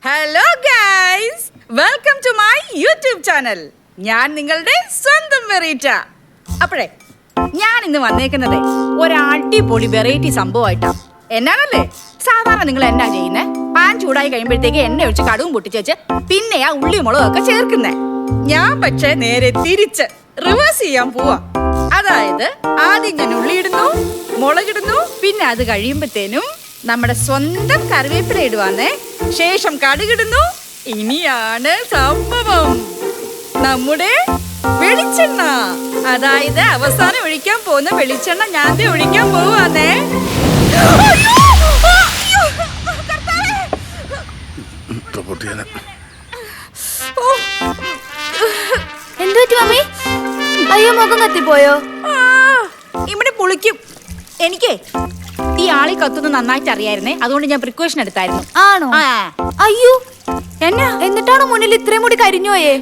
Hello guys, welcome to my YouTube channel. ഞാൻ നിങ്ങളുടെ സ്വന്തം വെറീറ്റ. അപ്പോഴേ ഞാൻ ഇന്ന് വന്നേക്കുന്നത് ഒരടിപൊളി വെറൈറ്റി സംഭവമായിട്ടാ. എന്നാണല്ലേ, സാധാരണ നിങ്ങൾ എന്നാ ചെയ്യുന്നേ? പാൻ ചൂടായി കഴിയുമ്പോഴത്തേക്ക് എണ്ണ ഒഴിച്ച് കടുവും പൊട്ടിച്ചേച്ച് പിന്നെ ആ ഉള്ളി മുളകൊക്കെ ചേർക്കുന്നേ. ഞാൻ പക്ഷേ നേരെ തിരിച്ച് റിവേഴ്സ് ചെയ്യാൻ പോവാ. അതായത് ആദ്യം ഞാൻ ഉള്ളി ഇടുന്നു, മുളകിടുന്നു, പിന്നെ അത് കഴിയുമ്പോഴത്തേനും നമ്മുടെ സ്വന്തം കറിവേപ്പില ഇടുവാന്നേ. ശേഷം കടുകിടുന്നു. ഇനിയാണ് സംഭവം, നമ്മുടെ വെളിച്ചെണ്ണ. അതായത് അവസാനം ഒഴിക്കാൻ പോകുന്ന വെളിച്ചെണ്ണ ഞാൻ ഒഴിക്കാൻ പോവാന്നേ. എന്തുപറ്റി മമ്മി? അയ്യോ, മുഖം കത്തിപ്പോയോ? ഇവിടെ പുളിക്കും. എനിക്ക് ഈ ആളി കത്തുന്ന നന്നായിട്ട് അറിയായിരുന്നേ, അതുകൊണ്ട് ഞാൻ പ്രിക്കോഷൻ എടുത്തായിരുന്നു. ആണോ? അയ്യോ, എന്നാ? എന്നിട്ടാണോ മുന്നിൽ ഇത്രയും മുടി കരിഞ്ഞോയേ?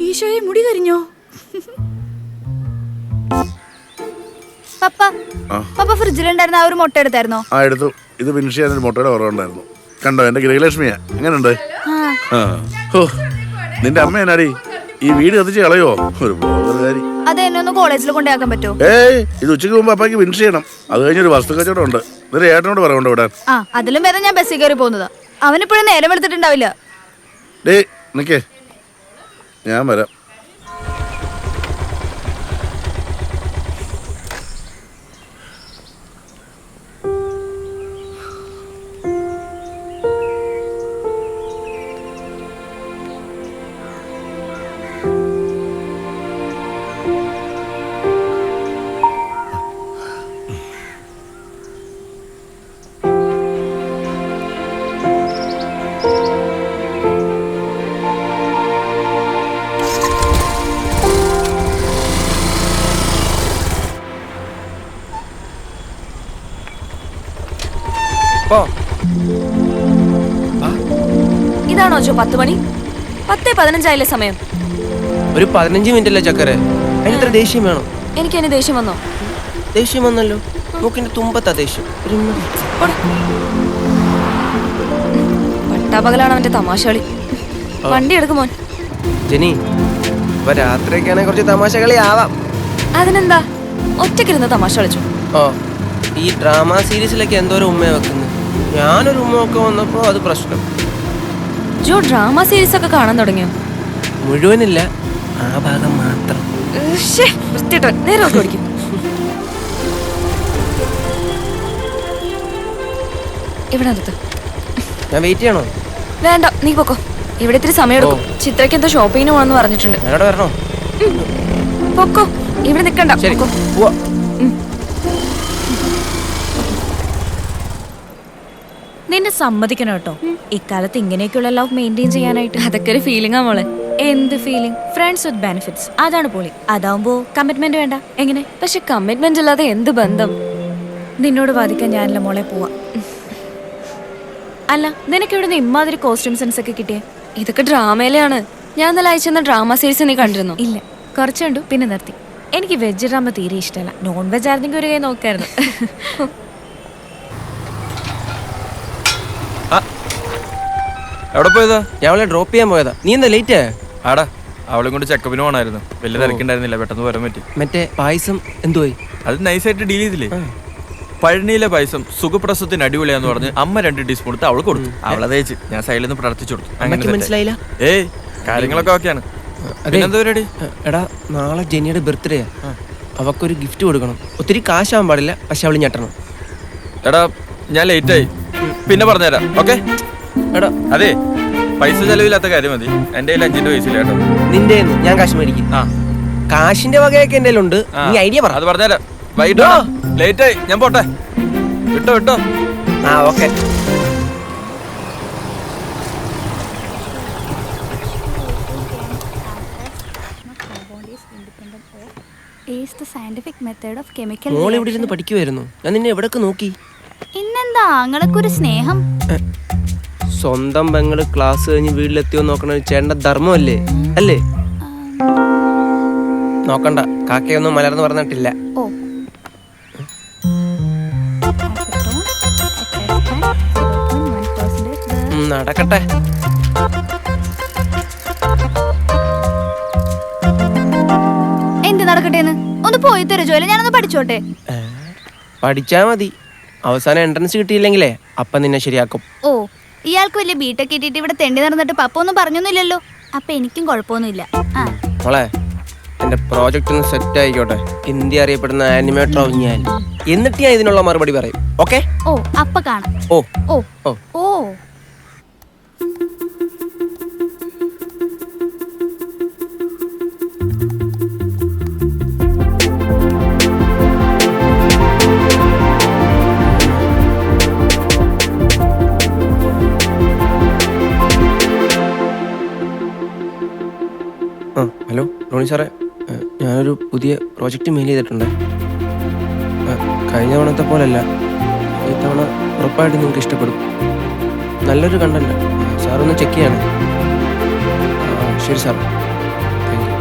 ഈശോയെ, മുടി കരിഞ്ഞോ? പപ്പ ഫ്രിഡ്ജിലുണ്ടായിരുന്ന ആ ഒരു മുട്ട എടുത്തായിരുന്നോ? ആ, എടുത്തു. ഇത് ഫിനിഷ് ചെയ്യാൻ ഒരു മുട്ടയുടെ കുറവുണ്ടായിരുന്നു. കണ്ടോ, എന്റെ ഗൃഹലക്ഷ്മിയാ. എങ്ങനെയുണ്ട്? നിന്റെ അമ്മ എന്നാടി ഈ വീട് കത്തിച്ച് കളയോ? ഒരു കാര്യം. അത് എന്നെ ഒന്ന് കോളേജിൽ കൊണ്ടാക്കാൻ പറ്റുമോ? ഇത് ഉച്ചയ്ക്ക് മുമ്പ് അപ്പാക്ക് ഫിനിഷ് ചെയ്യണം. അത് കഴിഞ്ഞൊരു വസ്തു കച്ചവടം ഉണ്ട്. ഇതൊരു ഏട്ടനോട് പറയണ്ടോ വിടാൻ? അതിലും വേറെ ഞാൻ ബസ്സിൽ കയറി പോകുന്നതാ. അവനിപ്പോഴും നേരം എടുത്തിട്ടുണ്ടാവില്ല. നിക്കേ, ഞാൻ വരാം. ഇതാണോ 10 മണി? 10:15 സമയം. ഒരു 15 മിനിറ്റ് അല്ലേ ചക്കരെ? അതിന് ദേഷ്യം വേണം? എനിക്ക് അതിന് ദേഷ്യം വന്നോ? ദേഷ്യം വന്നല്ലോ. മൂക്കിന്റെ തുമ്പത്താ ദേഷ്യം. പട്ടാപകലാണ് അവന്റെ തമാശകളി. വണ്ടി എടുക്കുമോ ജെനി? ഇപ്പൊ രാത്രിയൊക്കെയാണെ കുറച്ച് തമാശ കളി ആവാം. അതിനെന്താ, ഒറ്റക്കിരുന്ന് തമാശ കളിച്ചു. ഈ ഡ്രാമ സീരീസിലൊക്കെ എന്തോരം ഉമ്മ വെക്കുന്നത്. ഞാനൊരു ഉമ്മ ഒക്കെ വന്നപ്പോ അത് പ്രശ്നം. ജോ ഡ്രാമ സീരീസ് ഒക്കെ കാണാൻ തുടങ്ങിയോ? മുഴുവനില്ല, ആ ഭാഗം മാത്രം. നേരെ ഓടിക്കും. ഇവിടെ അടുത്ത് ഞാൻ വെയിറ്റ് ചെയ്യണോ? വേണ്ട, നീ പൊക്കോ. ഇവിടെ ഇത്തിരി സമയം എടുക്കും. ചിത്രയ്ക്ക് എന്തോ ഷോപ്പിങ്ങിന് പോകണമെന്ന് പറഞ്ഞിട്ടുണ്ട്. ഞാനോട് വരണോ? പൊക്കോ, ഇവിടെ നിക്കണ്ട. നിന്നെ സമ്മതിക്കണം കേട്ടോ, ഇക്കാലത്ത് ഇങ്ങനെയൊക്കെയുള്ള ലവ് മെയിൻറ്റെയിൻ ചെയ്യാനായിട്ട്. അതൊക്കെ ഒരു ഫീലിംഗാ മോളെ. എന്ത് ഫീലിംഗ്? ഫ്രണ്ട്സ് വിത്ത് ബെനിഫിറ്റ്സ്, അതാണ് പൊളി. അതാവുമ്പോ കമ്മിറ്റ്മെന്റ് വേണ്ട. എങ്ങനെ? പക്ഷെ കമ്മിറ്റ്മെന്റ് ഇല്ലാതെ എന്ത് ബന്ധം? നിന്നോട് വാദിക്കാൻ ഞാനല്ല മോളെ, പോവാ. അല്ല, നിനക്ക് ഇവിടെ നിന്ന് ഇമ്മാതിരി കോസ്റ്റ്യൂം സെൻസ് ഒക്കെ കിട്ടിയേ? ഇതൊക്കെ ഡ്രാമയിലാണ്. ഞാൻ ഇന്നലെ അയച്ചെന്ന ഡ്രാമ സീരീസ് നീ കണ്ടിരുന്നു? ഇല്ല, കുറച്ച് കണ്ടു, പിന്നെ നിർത്തി. എനിക്ക് വെജ് ഡ്രാമ തീരെ ഇഷ്ടമല്ല. നോൺ വെജ് ആയിരുന്നെങ്കിൽ ഒരു കൈ നോക്കായിരുന്നു. എവിടെ പോയതാ? ഞാൻ അവളെ ഡ്രോപ്പ് ചെയ്യാൻ പോയതാ. നീ എന്താ ലേറ്റ്? ആടാ, അവളെ കൊണ്ട് ചെക്കപ്പിന് പോകണമായിരുന്നു. വലിയ തിരക്കുണ്ടായിരുന്നില്ല, പെട്ടെന്ന് വരാൻ പറ്റി. മറ്റേ പായസം എന്തുപോയി? അത് നൈസായിട്ട് ഡീൽ ചെയ്തില്ലേ? പഴനിയിലെ പായസം സുഖപ്രസവത്തിന് അടിപൊളിയാന്ന് പറഞ്ഞ് അമ്മ 2 ടീസ്പൂൺ എടുത്ത് അവൾ കൊടുത്തു. അവളെ തേച്ച് ഞാൻ സൈഡിൽ നിന്ന് പ്രാർത്ഥിച്ചു കൊടുത്തു. അങ്ങനെ മനസ്സിലായില്ല. കാര്യങ്ങളൊക്കെ ഓക്കെയാണ്. എന്താ പരിപാടി? എടാ, നാളെ ജെനിയുടെ ബർത്ത്ഡേ. അവക്കൊരു ഗിഫ്റ്റ് കൊടുക്കണം. ഒത്തിരി കാശാവാൻ പാടില്ല, പക്ഷെ അവള് ഞെട്ടണം. എടാ, ഞാൻ ലേറ്റായി, പിന്നെ പറഞ്ഞുതരാം. ഓക്കെ? എടാ, അതെ, പൈസ ചെലവില്ലാത്ത കാര്യം മതി. എന്റെ കയ്യിൽ 5 പൈസ ഇല്ല കേട്ടോ. നിന്റെ ഞാൻ കാശ് മേടിക്കും. കാശിന്റെ വകയൊക്കെ എന്റെ ഉണ്ട്. നീ ഐഡിയ പറ. അത് പറഞ്ഞുതരാം. വൈകിട്ടോ ലേറ്റായി, ഞാൻ പോട്ടെ. വിട്ടോ വിട്ടോ. ഓക്കെ. മോൾ ഇവിടെ ഇരുന്ന് പഠിക്കുമായിരുന്നു. ഞാൻ നിന്നെ എവിടൊക്കെ നോക്കി. ഇന്നെന്താ ആങ്ങളൊക്കെ ഒരു സ്നേഹം? സ്വന്തം പെങ്ങള് ക്ലാസ് കഴിഞ്ഞ് വീട്ടിലെത്തിയോ നോക്കണ ചേട്ടന്റെ ധർമ്മമല്ലേ? അല്ലേ? നോക്കണ്ട, കാക്കയൊന്നും മലർന്ന് പറഞ്ഞിട്ടില്ല. നടക്കട്ടെ. എന്ത് നടക്കട്ടേന്ന് ഒന്ന് പോയി തരോ ജോലി, ഞാനൊന്ന് പഠിച്ചോട്ടെ. പഠിച്ചാ മതി. അവസാനം എൻട്രൻസ് കിട്ടിയില്ലെങ്കിലേ അപ്പം നിന്നെ ശരിയാക്കും. ഓ, ഇയാൾക്ക് വലിയ ബിടെക് കിട്ടിയിട്ട് ഇവിടെ തെണ്ടി നടന്നിട്ട് പപ്പ ഒന്നും പറഞ്ഞൊന്നുമില്ലല്ലോ. അപ്പൊ എനിക്കും കുഴപ്പമൊന്നുമില്ല. ആ മോളെ, എന്റെ പ്രോജക്റ്റ് ഒന്ന് സെറ്റ് ആയിക്കോട്ടെ. ഇന്ത്യ അറിയപ്പെടുന്ന ആനിമേറ്റർ ആവും ഞാൻ. എന്നിട്ട് ഞാൻ ഇതിനുള്ള മറുപടി പറയും. ഓക്കെ? ഓ അപ്പൊ കാണാം. ഓ ഓ ഓ ഓ ആ ഹലോ റോണി സാറേ, ഞാനൊരു പുതിയ പ്രോജക്റ്റ് മെയിൽ ചെയ്തിട്ടുണ്ട്. കഴിഞ്ഞ തവണത്തെ പോലല്ല, ഇത്തവണ ഉറപ്പായിട്ട് നിങ്ങൾക്ക് ഇഷ്ടപ്പെടും. നല്ലൊരു കണ്ടന്റ്. സാറൊന്ന് ചെക്ക് ചെയ്യണേ. ശരി സാർ, താങ്ക് യു.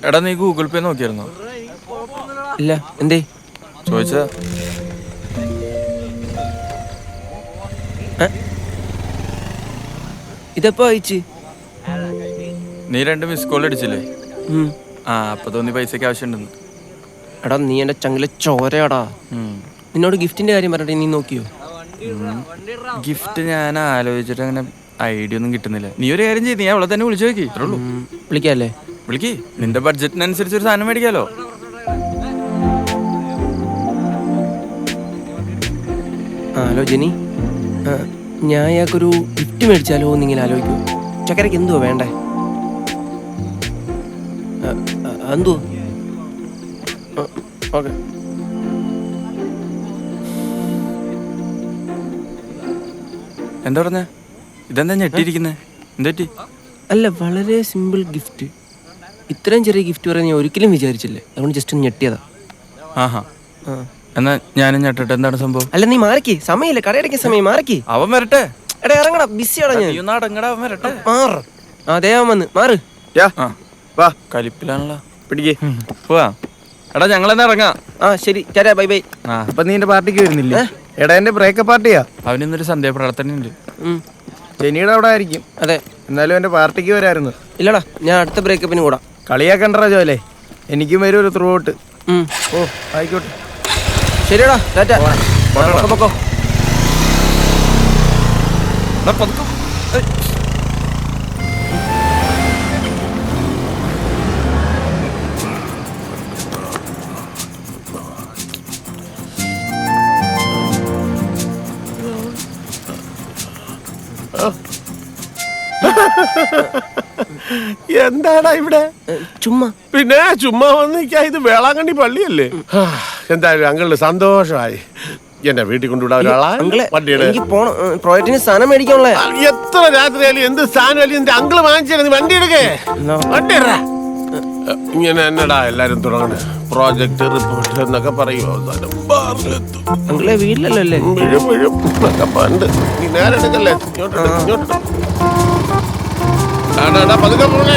എടാ നീ ഗൂഗിൾ പേ നോക്കിയായിരുന്നോ? ഇല്ല, എന്തേ? ചോദിച്ചാ ഇതെപ്പോ അയച്ച്? നീ 2 മിസ് കോൾ അടിച്ചില്ലേ? ആ അപ്പൊ തോന്നി പൈസക്ക് ആവശ്യമുണ്ടെന്ന്. എടാ നീ എൻ്റെ ചങ്കിലെ ചോരയാടാ. നിന്നോട് ഗിഫ്റ്റിന്റെ കാര്യം പറഞ്ഞിട്ട് നീ നോക്കിയോ? ഗിഫ്റ്റ് ഞാൻ ആലോചിച്ചിട്ട് അങ്ങനെ ഐഡിയ ഒന്നും കിട്ടുന്നില്ല. നീ ഒരു കാര്യം ചെയ്ത് നീ അവളെ തന്നെ വിളിച്ചു നോക്കി. ഇത്രേ ഉള്ളൂ. വിളിക്കാല്ലേ? വിളിക്ക്. നിന്റെ ബഡ്ജറ്റിനനുസരിച്ച് ഒരു സാധനം മേടിക്കാലോ. ഹലോ ജെനി, ഞാൻ അയാൾക്കൊരു ഗിഫ്റ്റ് മേടിച്ചാലോ എന്നിങ്ങനെ ആലോചിക്കൂ. ചക്കരക്ക് എന്തുവാ വേണ്ടേ? എന്തുവാ? ഓക്കെ. എന്താ പറഞ്ഞ? ഇതെന്താ ഞെട്ടിയിരിക്കുന്നേ? എന്തെറ്റി? അല്ല, വളരെ സിമ്പിൾ ഗിഫ്റ്റ്. ഇത്രയും ചെറിയ ഗിഫ്റ്റ് പറയാൻ ഞാൻ ഒരിക്കലും വിചാരിച്ചില്ലേ. അതുകൊണ്ട് ജസ്റ്റ് ഒന്ന് ഞെട്ടിയതാ. ആഹാ, എന്നാ ഞാനും ഞെട്ടട്ടെ. എന്താണ് സംഭവം? അല്ല നീ മാറിക്കേ, സമയമില്ല, കടയടയ്ക്കാൻ സമയം. മാറിക്കേ. അവൻ വരട്ടെ. എടാ ഇറങ്ങടാ, ബിസിയാടാ ഞാൻ. അടങ്ങടാ, അവൻ വരട്ടെ. മാറ്. അതെ അവൻ വന്ന് മാറ്. വാ കലിപ്പിലാണല്ലോ. പിടിക്കേ. പോവാ. എടാ ഞങ്ങളെന്നാ ഇറങ്ങാം. ആ ശരി, ചേരാ, ബൈ ബൈ. അപ്പൊ നീ എന്റെ പാർട്ടിക്ക് വരുന്നില്ലേ? എടാ എന്റെ ബ്രേക്കപ്പ് പാർട്ടിയാ. അവനിന്നൊരു സന്ധ്യാപ്രാർത്ഥന ഉണ്ട്. ജെനിയുടെ അവിടെ ആയിരിക്കും. അതെ. എന്നാലും എന്റെ പാർട്ടിക്ക് വരായിരുന്നു. ഇല്ലടാ, ഞാൻ അടുത്ത ബ്രേക്കപ്പിന് കൂടാ. കളിയാക്കണ്ടോ ജോലെ? എനിക്കും വരും ഒരു ത്രൂ ഔട്ട്. ഓ ആയിക്കോട്ടെ. ശരിയടാ, ടാറ്റാ. പൊക്കോ. എന്താടാ ഇവിടെ? ചുമ്മാ പിന്നെ ചുമ്മാ വന്നിരിക്കാ. ഇത് വേളാങ്കണ്ണി പള്ളിയല്ലേ? എന്തായാലും അങ്കിളിന് സന്തോഷമായി. എന്റെ വീട്ടിൽ കൊണ്ടുവിടാ ഒരാളാ. വണ്ടിയുടെ എനിക്ക് പോണം, പ്രോജക്റ്റിന് സാധനം മേടിക്കാനുള്ള. എത്ര രാത്രിയായാലും എന്ത് സ്ഥാനമായാലും എന്റെ അങ്കിള് വാങ്ങിച്ചു. വണ്ടി എടുക്കേ, വണ്ടി ഇടാ. ഇങ്ങനെ എന്നടാ എല്ലാരും തുടങ്ങണേ? പ്രോജക്ട് റിപ്പോർട്ട് എന്നൊക്കെ പറയുമോ? അങ്കിളെ വീട്ടിലല്ലോ അല്ലേ? പണ്ട് നീ നേരെ എടുക്കല്ലേ? ഇങ്ങോട്ട് പതുക്കെ പോണേ.